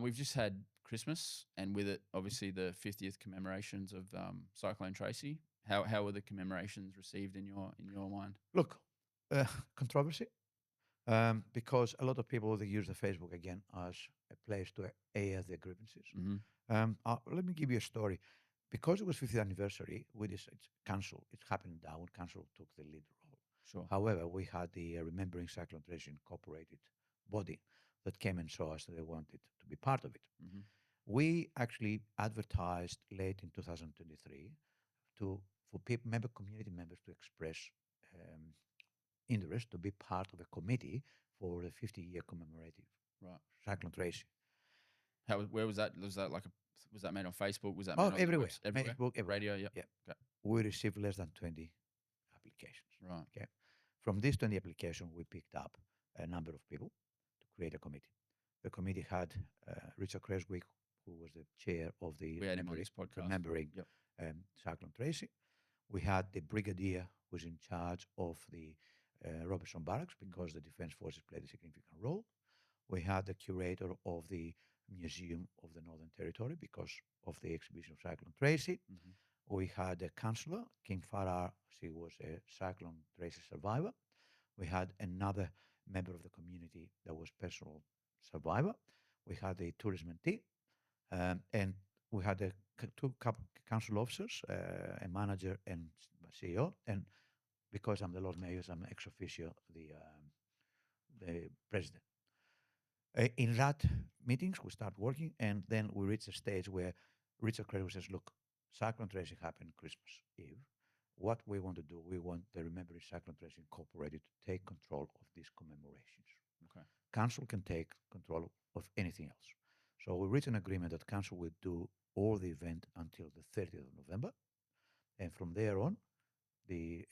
We've just had Christmas, and with it, obviously, the 50th commemorations of Cyclone Tracy. How were the commemorations received in your mind? Look, controversy, because a lot of people they use the Facebook again as a place to air their grievances. Mm-hmm. Let me give you a story. Because it was 50th anniversary, we decided council. It happened in Darwin. Council took the lead role. Sure. However, we had the Remembering Cyclone Tracy Incorporated body that came and saw us that they wanted to be part of it. Mm-hmm. We actually advertised late in 2023 for people, community members to express um, interest to be part of a committee for the 50-year commemorative Right. Cyclone Tracy. Where was that? Was that made on Facebook? Was that Oh, made on everywhere. the everywhere? Facebook, everywhere. Radio, yeah. Yeah. Okay. We received less than 20 applications. Right. Okay. From these 20 applications, we picked up a number of people to create a committee. The committee had Richard Creswick, who was the chair of the We had him on this podcast. Remembering Yep. Cyclone Tracy. We had the brigadier who's in charge of the Robertson Barracks because the Defence Forces played a significant role. We had the curator of the Museum of the Northern Territory because of the exhibition of Cyclone Tracy. Mm-hmm. We had a councillor, King Farrar. She was a Cyclone Tracy survivor. We had another member of the community that was personal survivor. We had a tourism team, and we had two council officers, a manager and CEO. And because I'm the Lord Mayor, I'm ex officio the president. In that meetings, we start working, and then we reach a stage where Richard Creswell says, "Look, Cyclone Tracy happened Christmas Eve. What we want to do, we want the Remembering Cyclone Tracy Incorporated to take control of these commemorations. Okay. Council can take control of anything else. So we reached an agreement that Council will do all the event until the 30th of November, and from there on, the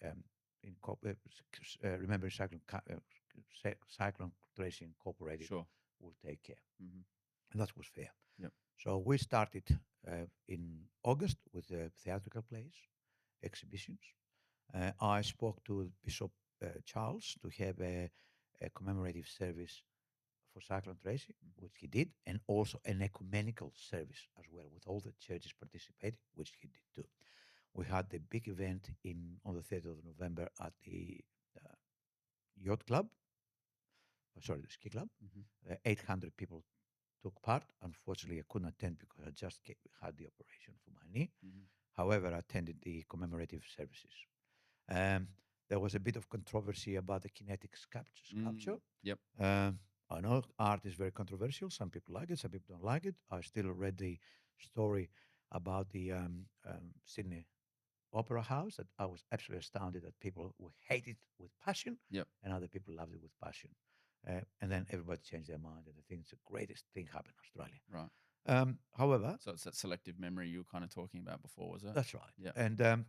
Remembering Cyclone Tracy Incorporated Sure. will take care." Mm-hmm. And that was fair. Yep. So we started in August with the theatrical plays, exhibitions. I spoke to Bishop Charles to have a commemorative service for Cyclone Tracy, which he did, and also an ecumenical service as well, with all the churches participating, which he did too. We had the big event on the 30th of November at the yacht club, the ski club. Mm-hmm. 800 people took part. Unfortunately, I couldn't attend because I just had the operation for my knee. Mm-hmm. However, I attended the commemorative services. There was a bit of controversy about the kinetic sculpture. Yep. I know art is very controversial. Some people like it, some people don't like it. I still read the story about the Sydney Opera House that I was absolutely astounded that people will hate it with passion, Yep. and other people loved it with passion. And then everybody changed their mind, and I think it's the greatest thing happened in Australia. Right. However, So it's that selective memory you were kind of talking about before, was it? that's right. Yeah. And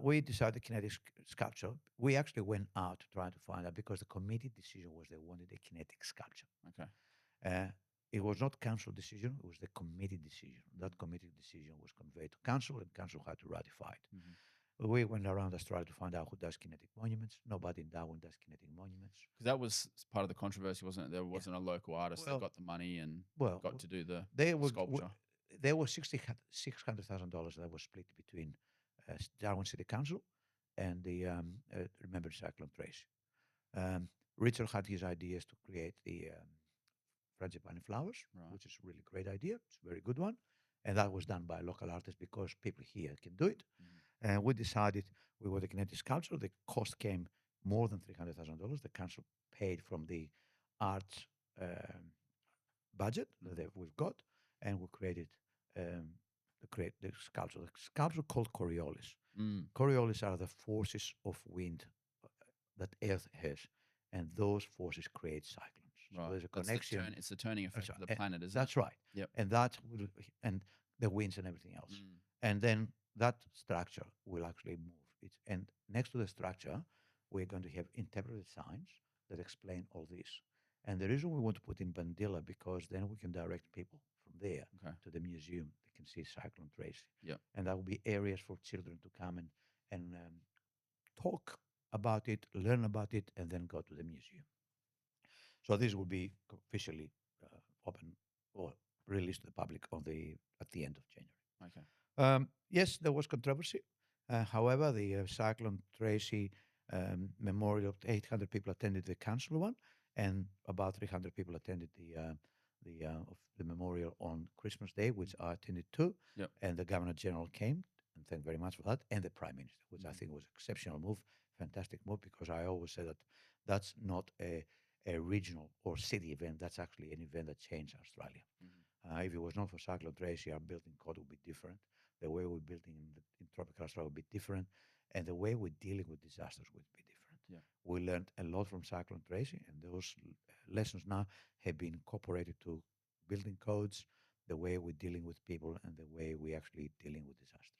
we decided kinetic sculpture. We actually went out to try to find out because the committee decision was they wanted a kinetic sculpture. Okay. It was not council decision; it was the committee decision. That committee decision was conveyed to council, and council had to ratify it. Mm-hmm. We went around Australia to find out who does kinetic monuments. Nobody in Darwin does kinetic monuments. Because that was part of the controversy, wasn't it? There wasn't a local artist that got the money and got to do the sculpture. There was $600,000 that was split between Darwin City Council and the Remember Cyclone Tracy. Richard had his ideas to create the frangipani flowers, Right. which is a really great idea. It's a very good one. And that was done by a local artist because people here can do it. Mm-hmm. And we decided we were the kinetic sculpture. The cost came more than $300,000. The council paid from the arts budget that we've got, and we created the sculpture. The sculpture called Coriolis. Coriolis are the forces of wind that Earth has, and those forces create cyclones. Right. So there's a connection. It's the turning effect of the planet, isn't it? That's right. Yep. And the winds and everything else. And then that structure will actually move. And next to the structure, we're going to have interpreted signs that explain all this. And the reason we want to put in Bandila because then we can direct people from there to the museum. They can see Cyclone Tracy. Yep. And that will be areas for children to come and talk about it, learn about it, and then go to the museum. So this will be officially open or released to the public at the end of January. Okay. Yes, there was controversy. However, the Cyclone Tracy memorial, 800 people attended the council one, and about 300 people attended the memorial on Christmas Day, which I attended too. Yep. And the Governor General came, and thank very much for that, and the Prime Minister, which I think was an exceptional move, fantastic move, because I always say that that's not a regional or city event. That's actually an event that changed Australia. If it was not for Cyclone Tracy, our building code would be different. The way we're building in tropical Australia would be different, and the way we're dealing with disasters would be different. Yeah. We learned a lot from Cyclone Tracy, and those lessons now have been incorporated to building codes, the way we're dealing with people, and the way we're actually dealing with disasters.